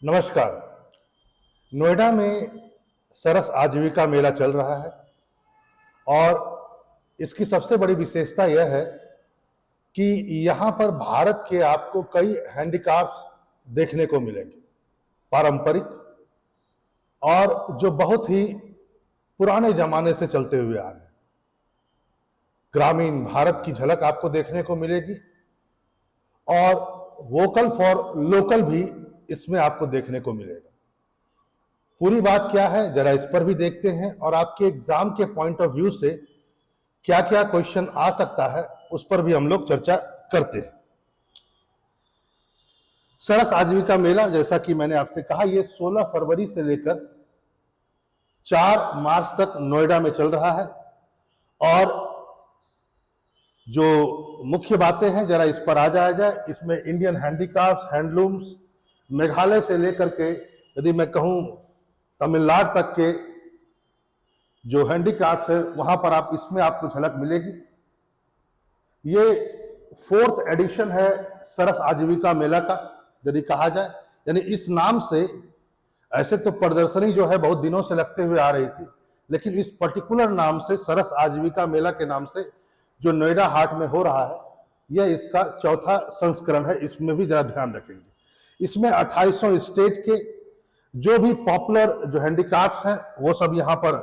नमस्कार। नोएडा में सरस आजीविका मेला चल रहा है और इसकी सबसे बड़ी विशेषता यह है कि यहाँ पर भारत के आपको कई हैंडीक्राफ्ट्स देखने को मिलेंगे, पारंपरिक और जो बहुत ही पुराने जमाने से चलते हुए आ रहे हैं। ग्रामीण भारत की झलक आपको देखने को मिलेगी और वोकल फॉर लोकल भी इसमें आपको देखने को मिलेगा। पूरी बात क्या है जरा इस पर भी देखते हैं और आपके एग्जाम के पॉइंट ऑफ व्यू से क्या क्या क्वेश्चन आ सकता है उस पर भी हम लोग चर्चा करते हैं। सरस आजीविका मेला, जैसा कि मैंने आपसे कहा, ये 16 फरवरी से लेकर 4 मार्च तक नोएडा में चल रहा है। और जो मुख्य बातें हैं जरा इस पर आ जाया जाए। इसमें इंडियन हैंडीक्राफ्ट्स, हैंडलूम्स, मेघालय से लेकर के यदि मैं कहूं तमिलनाडु तक के जो हैंडीक्राफ्ट्स है वहां पर इसमें आपको झलक मिलेगी। ये 4th एडिशन है सरस आजीविका मेला का यदि कहा जाए, यानी इस नाम से ऐसे तो प्रदर्शनी जो है बहुत दिनों से लगते हुए आ रही थी, लेकिन इस पर्टिकुलर नाम से सरस आजीविका मेला के नाम से जो नोएडा हाट में हो रहा है, यह इसका 4था संस्करण है। इसमें भी जरा ध्यान रखेंगे। इसमें 2800 स्टेट के जो भी पॉपुलर जो हैंडीक्राफ्ट्स हैं वो सब यहाँ पर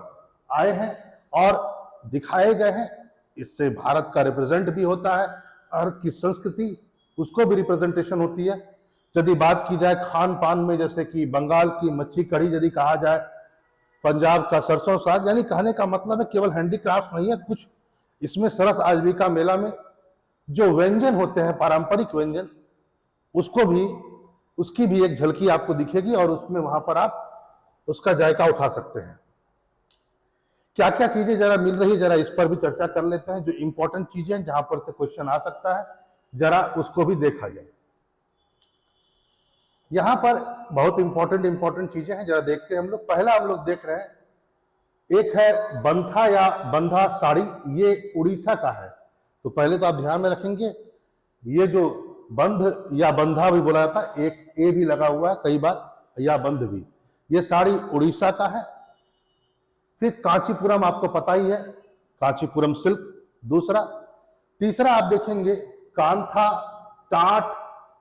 आए हैं और दिखाए गए हैं। इससे भारत का रिप्रेजेंट भी होता है, भारत की संस्कृति उसको भी रिप्रेजेंटेशन होती है। यदि बात की जाए खान पान में, जैसे कि बंगाल की मच्छी कढ़ी यदि कहा जाए, पंजाब का सरसों साग, यानी कहने का मतलब है केवल हैंडीक्राफ्ट नहीं है, कुछ इसमें सरस आजीविका मेला में जो व्यंजन होते हैं, पारंपरिक व्यंजन, उसकी भी एक झलकी आपको दिखेगी और उसमें वहां पर आप उसका जायका उठा सकते हैं। क्या क्या चीजें जरा मिल रही है जरा इस पर भी चर्चा कर लेते हैं। जो इंपॉर्टेंट चीजें हैं जहां पर से क्वेश्चन आ सकता है जरा उसको भी देखा जाए। यहां पर बहुत इंपॉर्टेंट चीजें हैं, जरा देखते हैं हम लोग। पहला हम लोग देख रहे हैं, एक है बंथा या बंधा साड़ी, ये उड़ीसा का है। तो पहले तो आप ध्यान में रखेंगे, ये जो बंध या बंधा भी बोला जाता है, एक ए भी लगा हुआ है कई बार, या बंध भी, ये साड़ी उड़ीसा का है। फिर कांचीपुरम आपको पता ही है, कांचीपुरम सिल्क दूसरा। तीसरा आप देखेंगे कांथा, टाट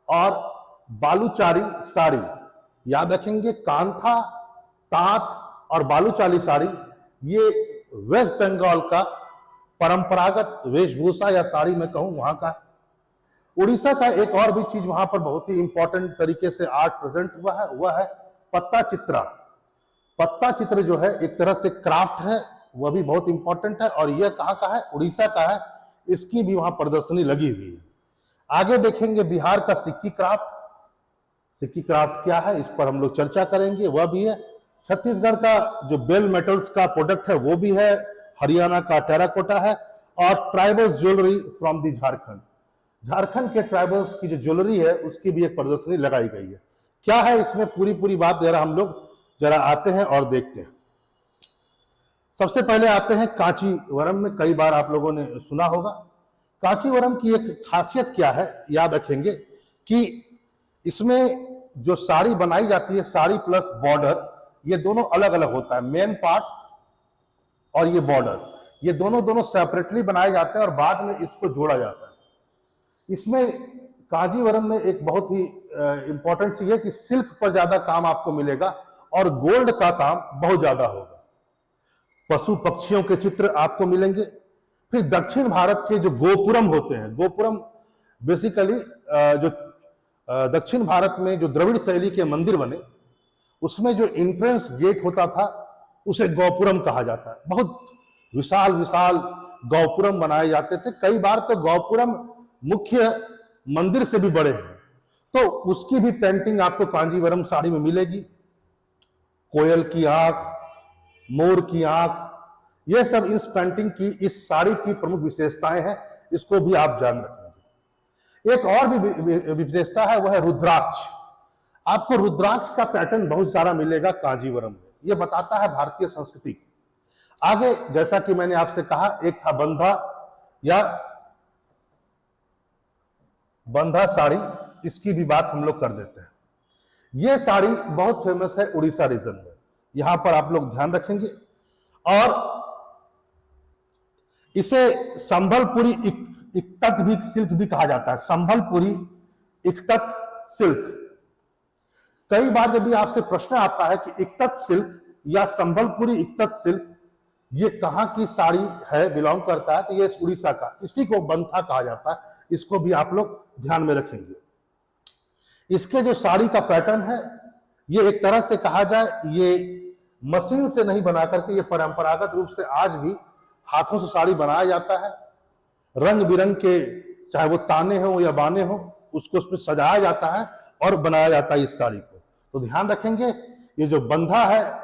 और बालूचारी साड़ी। याद रखेंगे, कांथा, तात और बालूचारी साड़ी ये वेस्ट बंगाल का परंपरागत वेशभूषा या साड़ी मैं कहूं वहां का। उड़ीसा का एक और भी चीज वहां पर बहुत ही इंपॉर्टेंट तरीके से आर्ट प्रेजेंट हुआ है, वह है पत्ता चित्रा। पत्ता चित्र जो है एक तरह से क्राफ्ट है, वह भी बहुत इंपॉर्टेंट है। और यह कहां का है? उड़ीसा का है। इसकी भी वहां प्रदर्शनी लगी हुई है। आगे देखेंगे बिहार का सिक्की क्राफ्ट। सिक्की क्राफ्ट क्या है इस पर हम लोग चर्चा करेंगे, वह भी है। छत्तीसगढ़ का जो बेल मेटल्स का प्रोडक्ट है वो भी है। हरियाणा का टेराकोटा है। और tribal jewellery from the Jharkhand, Jharkhand के ट्राइबल्स की जो ज्वेलरी है उसकी भी एक प्रदर्शनी लगाई गई है। क्या है इसमें पूरी बात जरा हम लोग जरा आते हैं और देखते हैं। सबसे पहले आते हैं कांचीवरम में। कई बार आप लोगों ने सुना होगा। कांचीवरम की एक खासियत क्या है, याद रखेंगे कि इसमें जो साड़ी बनाई जाती है, साड़ी प्लस बॉर्डर, ये दोनों अलग अलग होता है। मेन पार्ट और ये बॉर्डर, ये दोनों सेपरेटली बनाए जाते हैं और बाद में इसको जोड़ा जाता है। इसमें कांजीवरम में एक बहुत ही इंपॉर्टेंट चीज है कि सिल्क पर ज्यादा काम आपको मिलेगा और गोल्ड का काम बहुत ज्यादा होगा। पशु पक्षियों के चित्र आपको मिलेंगे। फिर दक्षिण भारत के जो गोपुरम होते हैं, गोपुरम बेसिकली जो दक्षिण भारत में जो द्रविड़ शैली के मंदिर बने, उसमें जो एंट्रेंस गेट होता था उसे गौपुरम कहा जाता है। बहुत विशाल गौपुरम बनाए जाते थे। कई बार तो गौपुरम मुख्य मंदिर से भी बड़े हैं। तो उसकी भी पेंटिंग आपको कांजीवरम साड़ी में मिलेगी। कोयल की आंख, मोर की आंख, यह सब इस पेंटिंग की, इस साड़ी की प्रमुख विशेषताएं हैं। इसको भी आप जान रखेंगे। एक और भी विशेषता है, वह है रुद्राक्ष। आपको रुद्राक्ष का पैटर्न बहुत सारा मिलेगा कांजीवरम में। यह बताता है भारतीय संस्कृति। आगे जैसा कि मैंने आपसे कहा, एक था बंधा या बंधा साड़ी, इसकी भी बात हम लोग कर देते हैं। ये साड़ी बहुत फेमस है उड़ीसा रीजन में, यहां पर आप लोग ध्यान रखेंगे। और इसे संबलपुरी इक्कत भी सिल्क भी कहा जाता है, संबलपुरी इक्कत सिल्क। कई बार यदि आपसे प्रश्न आता है कि इक्कत सिल्क या संबलपुरी इक्कत सिल्क ये कहां की साड़ी है, बिलोंग करता है, तो ये उड़ीसा का, इसी को बंथा कहा जाता है, इसको भी आप लोग ध्यान में रखेंगे। इसके जो साड़ी का पैटर्न है, ये एक तरह से कहा जाए, ये मशीन से नहीं बना करके ये परंपरागत रूप से आज भी हाथों से साड़ी बनाया जाता है। रंग बिरंग के, चाहे वो ताने हो या बाने हो, उसको उसमें सजाया जाता है और बनाया जाता है इस साड़ी को। तो ध्यान रखेंगे, ये जो बंधा है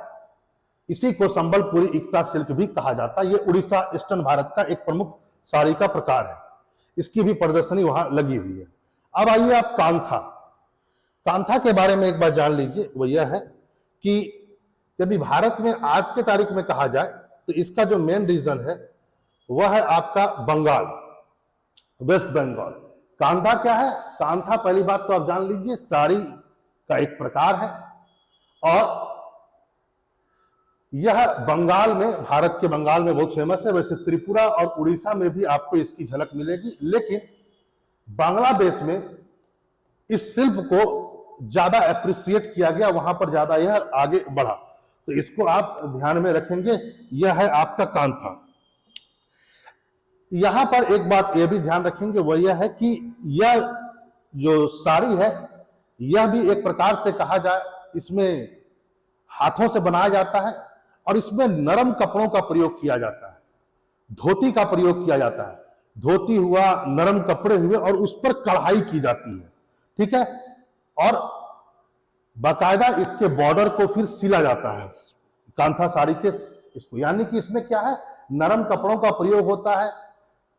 इसी को संबलपुरी इक्कत सिल्क भी कहा जाता है। ये उड़ीसा ईस्टर्न भारत का एक प्रमुख साड़ी का प्रकार है, इसकी भी प्रदर्शनी वहां लगी हुई है। अब आइए आप कांथा। कांथा के बारे में एक बार जान लीजिए। वो यह है कि यदि भारत में आज के तारीख में कहा जाए तो इसका जो मेन रीजन है वह है आपका बंगाल, वेस्ट बंगाल। कांधा क्या है? कांथा पहली बात तो आप जान लीजिए साड़ी का एक प्रकार है और यह बंगाल में, भारत के बंगाल में बहुत फेमस है। वैसे त्रिपुरा और उड़ीसा में भी आपको इसकी झलक मिलेगी, लेकिन बांग्लादेश में इस शिल्प को ज्यादा अप्रिशिएट किया गया, वहां पर ज्यादा यह आगे बढ़ा, तो इसको आप ध्यान में रखेंगे। यह है आपका कांथा। यहां पर एक बात यह भी ध्यान रखेंगे, वह यह है कि यह जो साड़ी है यह भी एक प्रकार से कहा जाए, इसमें हाथों से बनाया जाता है और इसमें नरम कपड़ों का प्रयोग किया जाता है, धोती का प्रयोग किया जाता है। धोती हुआ, नरम कपड़े हुए और उस पर कढ़ाई की जाती है, ठीक है। और बाकायदा इसके बॉर्डर को फिर सिला जाता है कांथा साड़ी के इसको, यानी कि इसमें क्या है, नरम कपड़ों का प्रयोग होता है,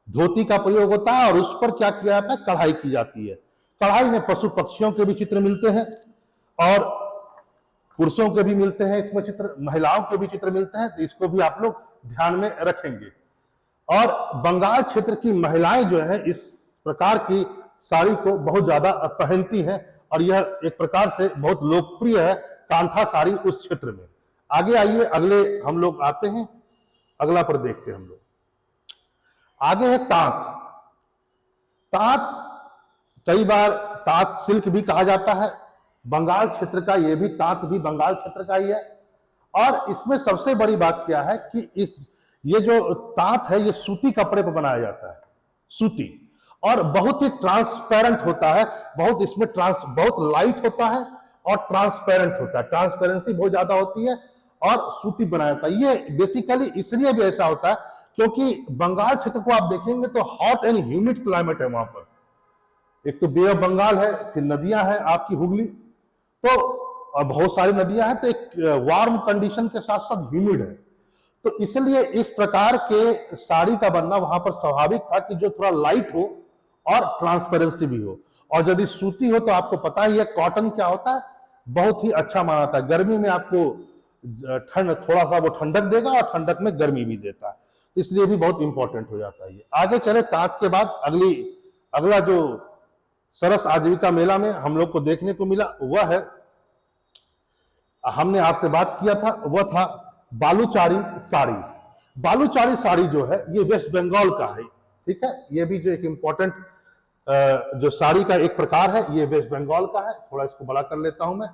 धोती का प्रयोग होता है और उस पर क्या किया जाता है, कढ़ाई की जाती है। कढ़ाई में पशु पक्षियों के भी चित्र मिलते हैं और पुरुषों के भी मिलते हैं इसमें चित्र, महिलाओं के भी चित्र मिलते हैं, तो इसको भी आप लोग ध्यान में रखेंगे। और बंगाल क्षेत्र की महिलाएं जो है इस प्रकार की साड़ी को बहुत ज्यादा पहनती हैं और यह एक प्रकार से बहुत लोकप्रिय है कांथा साड़ी उस क्षेत्र में। आगे आइए, अगले हम लोग आते हैं, अगला पर देखते हैं हम लोग। आगे है तांत। तांत कई बार तांत सिल्क भी कहा जाता है, बंगाल क्षेत्र का ये भी तांत भी बंगाल क्षेत्र का ही है। और इसमें सबसे बड़ी बात क्या है कि ये जो तांत है ये सूती कपड़े पर बनाया जाता है, सूती, और बहुत ही ट्रांसपेरेंट होता है, बहुत इसमें बहुत लाइट होता है और ट्रांसपेरेंट होता है, ट्रांसपेरेंसी बहुत ज्यादा होती है और सूती बनाया जाता है। ये बेसिकली इसलिए भी ऐसा होता है क्योंकि बंगाल क्षेत्र को आप देखेंगे तो हॉट एंड ह्यूमिड क्लाइमेट है वहां पर। एक तो बे ऑफ बंगाल है, फिर नदियां हैं आपकी हुगली, तो बहुत सारी नदियां हैं, तो एक वार्म कंडीशन के साथ साथ ह्यूमिड है, तो इसलिए इस प्रकार के साड़ी का बनना वहां पर स्वाभाविक था कि जो थोड़ा लाइट हो और ट्रांसपेरेंसी भी हो। और यदि सूती हो तो आपको पता ही है कॉटन क्या होता है, बहुत ही अच्छा माना जाता है, गर्मी में आपको ठंड, थोड़ा सा वो ठंडक देगा और ठंडक में गर्मी भी देता है, इसलिए भी बहुत इंपॉर्टेंट हो जाता है। आगे चले, तांत के बाद अगला जो सरस आजीविका मेला में हम लोग को देखने को मिला वह है, हमने आपसे बात किया था, वह था बालूचारी साड़ी। बालूचारी साड़ी जो है ये वेस्ट बंगाल का है, ठीक है। ये भी जो एक इंपॉर्टेंट जो साड़ी का एक प्रकार है ये वेस्ट बंगाल का है। थोड़ा इसको बड़ा कर लेता हूं मैं,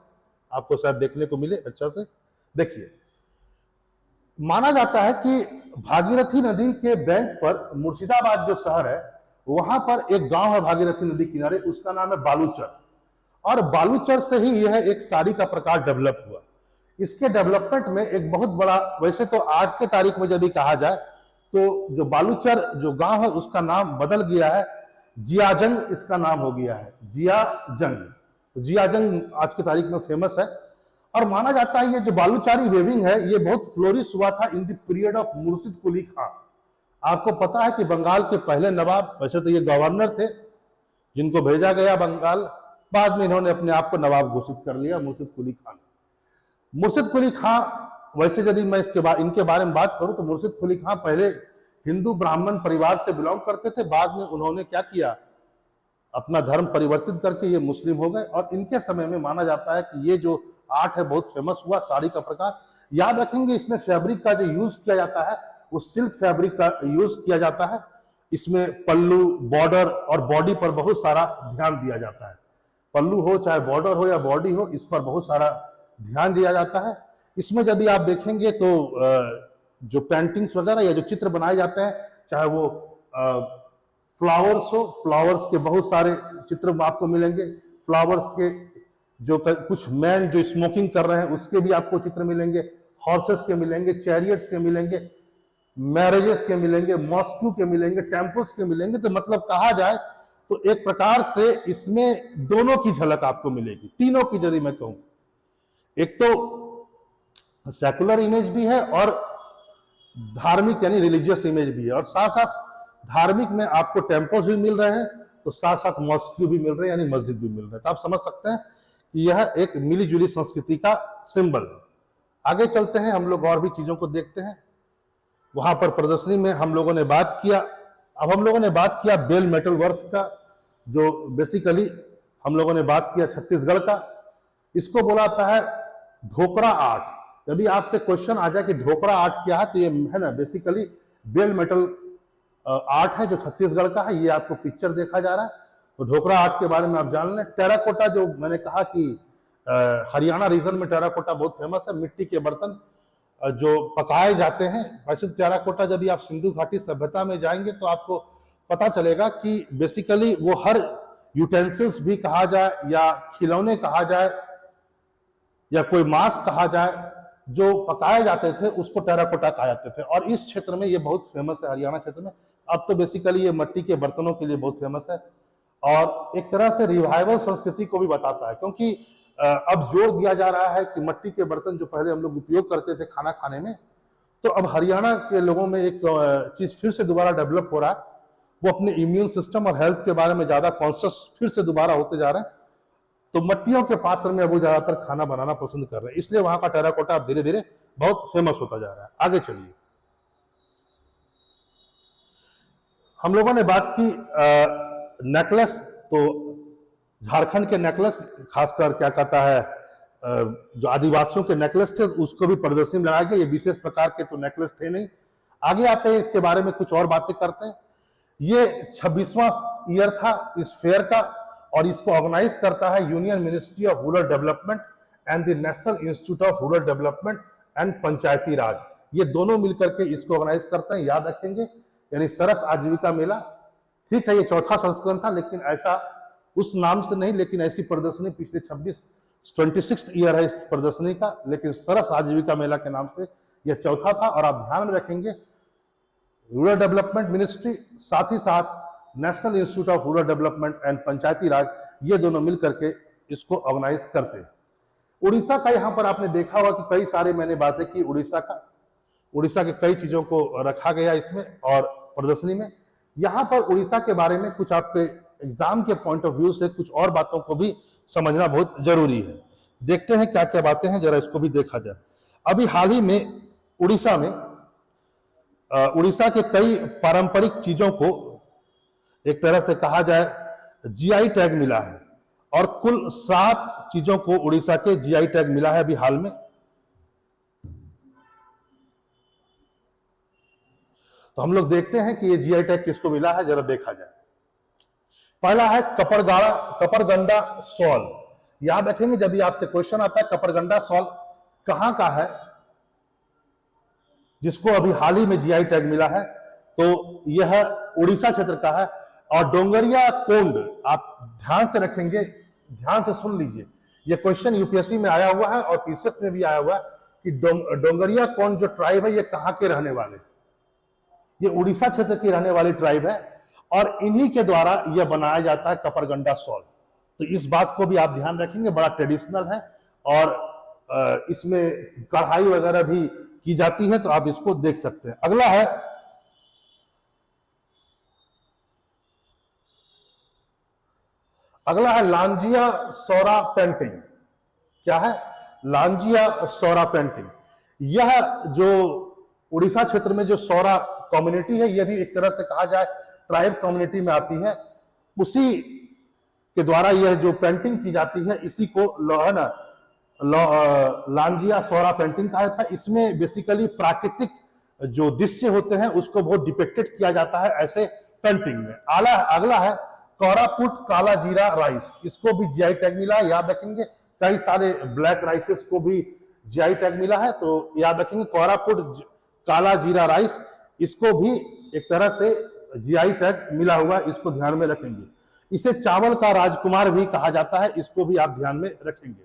आपको शायद देखने को मिले अच्छा से। देखिए, माना जाता है कि भागीरथी नदी के बैंक पर मुर्शिदाबाद जो शहर है वहां पर एक गांव है भागीरथी नदी किनारे, उसका नाम है बालूचर, और बालूचर से ही यह एक साड़ी का प्रकार डेवलप हुआ। इसके डेवलपमेंट में एक बहुत बड़ा, वैसे तो आज के तारीख में यदि कहा जाए तो जो बालूचर जो गांव है उसका नाम बदल गया है, जियाजंग इसका नाम हो गया है, जियाजंग। जियाजंग आज की तारीख में फेमस है। और माना जाता है ये जो बालूचारी वेविंग है ये बहुत फ्लोरिश हुआ था इन द पीरियड ऑफ मुर्शिद कुली खां। आपको पता है कि बंगाल के पहले नवाब, वैसे तो ये गवर्नर थे जिनको भेजा गया बंगाल, बाद में इन्होंने अपने आप को नवाब घोषित कर लिया, मुर्शिद कुली खान। मुर्शिद कुली खां, वैसे यदि मैं इनके बारे में बात करूं तो मुर्शिद कुली खां पहले हिंदू ब्राह्मण परिवार से बिलोंग करते थे, बाद में उन्होंने क्या किया, अपना धर्म परिवर्तित करके ये मुस्लिम हो गए, और इनके समय में माना जाता है कि ये जो आर्ट है बहुत फेमस हुआ, साड़ी का प्रकार। याद रखेंगे इसमें फैब्रिक का जो यूज किया जाता है वो सिल्क फैब्रिक का यूज किया जाता है। इसमें पल्लू, बॉर्डर और बॉडी पर बहुत सारा ध्यान दिया जाता है। पल्लू हो चाहे बॉर्डर हो या बॉडी हो, इस पर बहुत सारा ध्यान दिया जाता है। इसमें यदि आप देखेंगे तो जो पेंटिंग्स वगैरह या जो चित्र बनाए जाते हैं, चाहे वो फ्लावर्स हो, फ्लावर्स के बहुत सारे चित्र आपको मिलेंगे। फ्लावर्स के जो कुछ मैन जो स्मोकिंग कर रहे हैं उसके भी आपको चित्र मिलेंगे, हॉर्सेस के मिलेंगे, चैरियट्स के मिलेंगे, मैरिजेस के मिलेंगे, मॉस्क्यू के मिलेंगे, टेम्पल्स के मिलेंगे। तो मतलब कहा जाए तो एक प्रकार से इसमें दोनों की झलक आपको मिलेगी, तीनों की यदि मैं कहूं। एक तो सेकुलर इमेज भी है और धार्मिक यानी रिलीजियस इमेज भी है, और साथ साथ धार्मिक में आपको टेम्पल्स भी मिल रहे हैं, तो साथ साथ मॉस्क्यू भी मिल रहे हैं यानी मस्जिद भी मिल रहे हैं। तो आप समझ सकते हैं कि यह एक मिली जुली संस्कृति का सिंबल है। आगे चलते हैं, हम लोग और भी चीजों को देखते हैं। वहां पर प्रदर्शनी में हम लोगों ने बात किया, अब हम लोगों ने बात किया बेल मेटल वर्क का, जो बेसिकली हम लोगों ने बात किया छत्तीसगढ़ का। इसको बोला जाता है ढोकरा आर्ट। यदि आपसे क्वेश्चन आ जाए कि ढोकरा आर्ट क्या है, तो ये है ना बेसिकली बेल मेटल आर्ट है जो छत्तीसगढ़ का है। ये आपको पिक्चर देखा जा रहा है, तो ढोकरा आर्ट के बारे में आप जान लें। टेराकोटा, जो मैंने कहा कि हरियाणा रीजन में टेराकोटा बहुत फेमस है, मिट्टी के बर्तन जो पकाए जाते हैं। वैसे टेराकोटा यदि आप सिंधु घाटी सभ्यता में जाएंगे तो आपको पता चलेगा कि बेसिकली वो हर यूटेंसिल्स भी कहा जाए या खिलौने कहा जाए या कोई मांस कहा जाए जो पकाए जाते थे उसको टेराकोटा कहा जाते थे। और इस क्षेत्र में ये बहुत फेमस है, हरियाणा क्षेत्र में। अब तो बेसिकली ये मिट्टी के बर्तनों के लिए बहुत फेमस है, और एक तरह से रिवाइवल संस्कृति को भी बताता है, क्योंकि अब जोर दिया जा रहा है कि मिट्टी के बर्तन जो पहले हम लोग उपयोग करते थे खाना खाने में, तो अब हरियाणा के लोगों में एक चीज फिर से दोबारा डेवलप हो रहा है। वो अपने इम्यून सिस्टम और हेल्थ के बारे में ज्यादा कॉन्शियस फिर से दोबारा होते जा रहे हैं, तो मिट्टियों के पात्र में वो ज्यादातर खाना बनाना पसंद कर रहे हैं, इसलिए वहां का टेराकोटा अब धीरे धीरे बहुत फेमस होता जा रहा है। आगे चलिए, हम लोगों ने बात की नेकलेस। तो झारखंड के नेकलेस, खासकर क्या कहता है जो आदिवासियों के नेकलेस थे उसको भी प्रदर्शनी में लगाया गया। ये विशेष प्रकार के तो नेकलेस थे नहीं। आगे आते हैं, इसके बारे में कुछ और बातें करते हैं। ये 26वां ईयर था इस फेयर का, और इसको ऑर्गेनाइज करता है union ministry of rural development and the national institute of rural development and panchayati raj. ये दोनों मिलकर के इसको ऑर्गेनाइज करते हैं, याद रखेंगे। यानी सरस आजीविका मेला, ठीक है, ये चौथा संस्करण था, लेकिन ऐसा उस नाम से नहीं, लेकिन ऐसी प्रदर्शनी पिछले 26 ईयर है इस प्रदर्शनी का, लेकिन सरस आजीविका मेला के नाम से यह चौथा था। और आप ध्यान में रखेंगे रूरल डेवलपमेंट मिनिस्ट्री, साथ ही साथ national institute of rural development and panchayati raj, ये दोनों मिलकर के इसको ऑर्गेनाइज करते हैं। उड़ीसा का यहां पर आपने देखा होगा कि कई सारे मैंने बातें की उड़ीसा के कई चीजों को रखा गया इसमें और प्रदर्शनी में। यहां पर उड़ीसा के बारे में कुछ आपके एग्जाम के पॉइंट ऑफ व्यू से कुछ और बातों को भी समझना बहुत जरूरी है। देखते हैं क्या क्या बातें हैं, जरा इसको भी देखा जाए। अभी हाल ही में उड़ीसा में उड़ीसा के कई पारंपरिक चीजों को एक तरह से कहा जाए जीआई टैग मिला है, और कुल 7 चीजों को उड़ीसा के जीआई टैग मिला है अभी हाल में। तो हम लोग देखते हैं कि ये जीआई टैग किसको मिला है, जरा देखा जाए। पहला है कपरगंडा सॉल। याद रखेंगे यदि आपसे क्वेश्चन आता है कपरगंडा सॉल कहां का है, जिसको अभी हाल ही में जीआई टैग मिला है, तो यह उड़ीसा क्षेत्र का है। और डोंगरिया कोंड, आप ध्यान से रखेंगे, ध्यान से सुन लीजिए, यह क्वेश्चन यूपीएससी में आया हुआ है और पीसीएस में भी आया हुआ है कि डोंगरिया कोंड जो ट्राइब है ये कहां के रहने वाले, ये उड़ीसा क्षेत्र की रहने वाली ट्राइब है, और इन्हीं के द्वारा यह बनाया जाता है कपरगंडा सॉल। तो इस बात को भी आप ध्यान रखेंगे, बड़ा ट्रेडिशनल है, और इसमें कढ़ाई वगैरह भी की जाती है, तो आप इसको देख सकते हैं। अगला है लांजिया सौरा पेंटिंग। क्या है? लांजिया सौरा पेंटिंग। यह जो उड़ीसा क्षेत्र में जो सौरा कम्युनिटी है, यह भी एक तरह से कहा जाए ट्राइब कम्युनिटी में आती है। उसी के द्वारा यह जो पेंटिंग की जाती है इसी को है ना लांजिया सोरा पेंटिंग कहा जाता है। इसमें बेसिकली प्राकृतिक जो दृश्य होते हैं उसको बहुत डिपिक्टेड किया जाता है ऐसे पेंटिंग में। अगला है कोरापुट काला जीरा राइस, इसको भी जीआई टैग मिला है, याद रखेंगे। कई सारे ब्लैक राइसेस को भी जीआई टैग मिला है, तो याद रखेंगे कोरापुट काला जीरा राइस, इसको भी एक तरह से जीआई टैग मिला हुआ है, इसको ध्यान में रखेंगे। इसे चावल का राजकुमार भी कहा जाता है, इसको भी आप ध्यान में रखेंगे,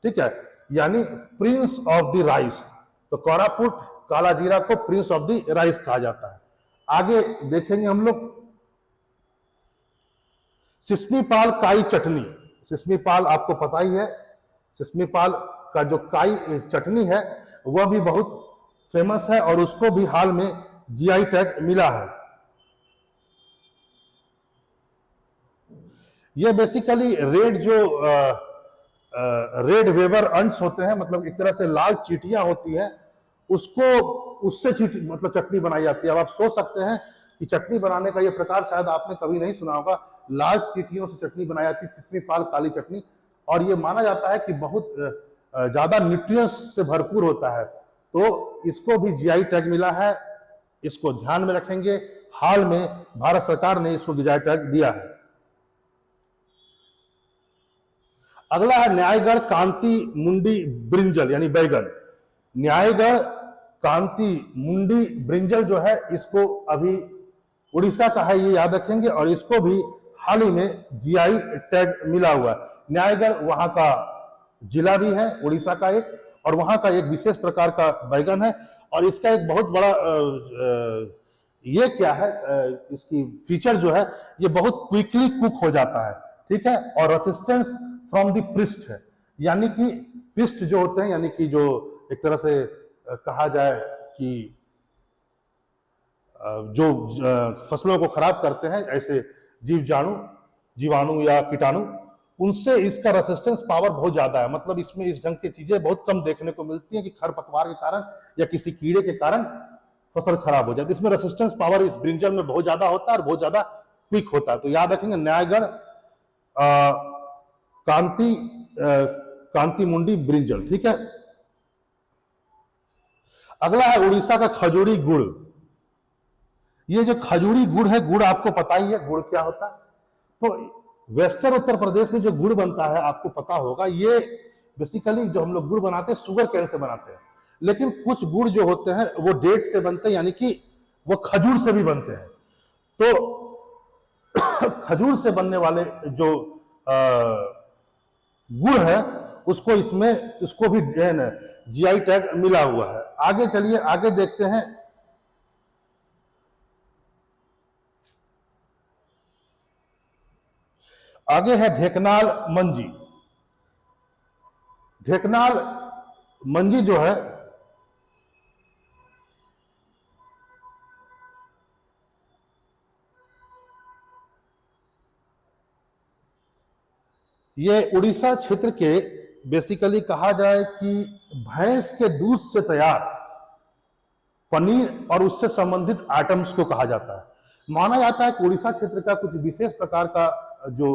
ठीक है, यानी प्रिंस ऑफ द राइस। तो कोरापुट काला जीरा को प्रिंस ऑफ द राइस कहा जाता है। आगे देखेंगे हम लोग सिस्मीपाल काई चटनी। सिस्मीपाल आपको पता ही है, सिस्मीपाल का जो काई चटनी है वह भी बहुत फेमस है और उसको भी हाल में जीआई टैग मिला है। ये बेसिकली रेड जो रेड वेबर अंट्स होते हैं, मतलब एक तरह से लाल चींटियां होती हैं, उससे मतलब चटनी बनाई जाती है। अब आप सोच सकते हैं कि चटनी बनाने का ये प्रकार शायद आपने कभी नहीं सुना होगा। लाल चींटियों से चटनी बनाई जाती है, सिस्मीपाल काली चटनी, और ये माना जाता है कि बहुत ज्यादा न्यूट्रिएंट्स से भरपूर होता है, तो इसको भी जीआई टैग मिला है, इसको ध्यान में रखेंगे। हाल में भारत सरकार ने इसको जीआई टैग दिया है। अगला है न्यायगढ़ कांति मुंडी ब्रिंजल यानी बैगन। न्यायगढ़ कांति मुंडी ब्रिंजल जो है इसको अभी उड़ीसा का है, ये याद रखेंगे, और इसको भी हाल ही में जीआई टैग मिला हुआ है। न्यायगढ़ वहां का जिला भी है उड़ीसा का एक, और वहां का एक विशेष प्रकार का बैगन है, और इसका एक बहुत बड़ा ये क्या है इसकी फीचर जो है, ये बहुत क्विकली कुक हो जाता है, ठीक है, और रेसिस्टेंस फ्रॉम द पिस्ट है, यानी कि पिस्ट जो होते हैं, यानी कि जो एक तरह से कहा जाए कि जो फसलों को खराब करते हैं ऐसे जीवाणु या कीटाणु, उनसे इसका रेसिस्टेंस पावर बहुत ज्यादा है। मतलब इसमें इस ढंग की चीजें बहुत कम देखने को मिलती हैं कि खरपतवार के कारण या किसी कीड़े के कारण फसल खराब हो जाती है। इसमें रेसिस्टेंस पावर इस ब्रिंजल में बहुत ज्यादा होता है और बहुत ज्यादा क्विक होता है। तो याद रखेंगे न्यायगढ़ कांति मुंडी ब्रिंजल, ठीक है। अगला है उड़ीसा का खजूरी गुड़। ये जो खजूरी गुड़ है, गुड़ आपको पता ही है गुड़ क्या होता है। तो वेस्टर्न उत्तर प्रदेश में जो गुड़ बनता है आपको पता होगा, ये बेसिकली जो हम लोग गुड़ बनाते हैं शुगर केन से बनाते हैं, लेकिन कुछ गुड़ जो होते हैं वो डेट से बनते हैं, यानी कि वो खजूर से भी बनते हैं। तो खजूर से बनने वाले जो गुड़ है उसको भी जीआई टैग मिला हुआ है। आगे चलिए, आगे देखते हैं। आगे है ढेकनाल मंजी। ढेकनाल मंजी जो है ये उड़ीसा क्षेत्र के बेसिकली कहा जाए कि भैंस के दूध से तैयार पनीर और उससे संबंधित आइटम्स को कहा जाता है। माना जाता है कि उड़ीसा क्षेत्र का कुछ विशेष प्रकार का जो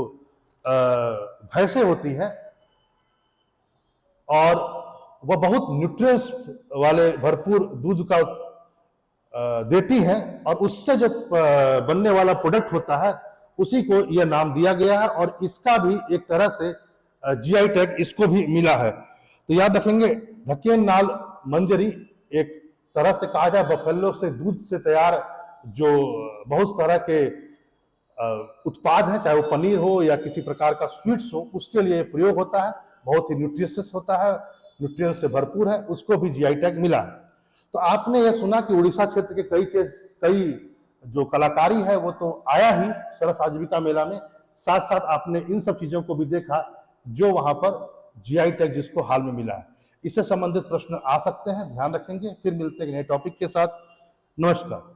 भैंसें होती हैं और वह बहुत न्यूट्रिएंट्स वाले भरपूर दूध का देती हैं, और उससे जो बनने वाला प्रोडक्ट होता है उसी को यह नाम दिया गया है, और इसका भी एक तरह से जीआई टैग इसको भी मिला है। तो याद रखेंगे ढकेनाल मंजरी एक तरह से कहा जाए बफेलो से दूध से तैयार जो बहुत तरह के उत्पाद हैं, चाहे वो पनीर हो या किसी प्रकार का स्वीट्स हो, उसके लिए प्रयोग होता है। बहुत ही न्यूट्रिशियस होता है, न्यूट्रिएंट्स से भरपूर है, उसको भी जीआई टैग मिला है। तो आपने यह सुना कि उड़ीसा क्षेत्र के कई जो कलाकारी है वो तो आया ही सरस आजीविका मेला में, साथ साथ आपने इन सब चीजों को भी देखा जो वहां पर जीआई टैग जिसको हाल में मिला है। इससे संबंधित प्रश्न आ सकते हैं, ध्यान रखेंगे। फिर मिलते हैं नए टॉपिक के साथ। नमस्कार।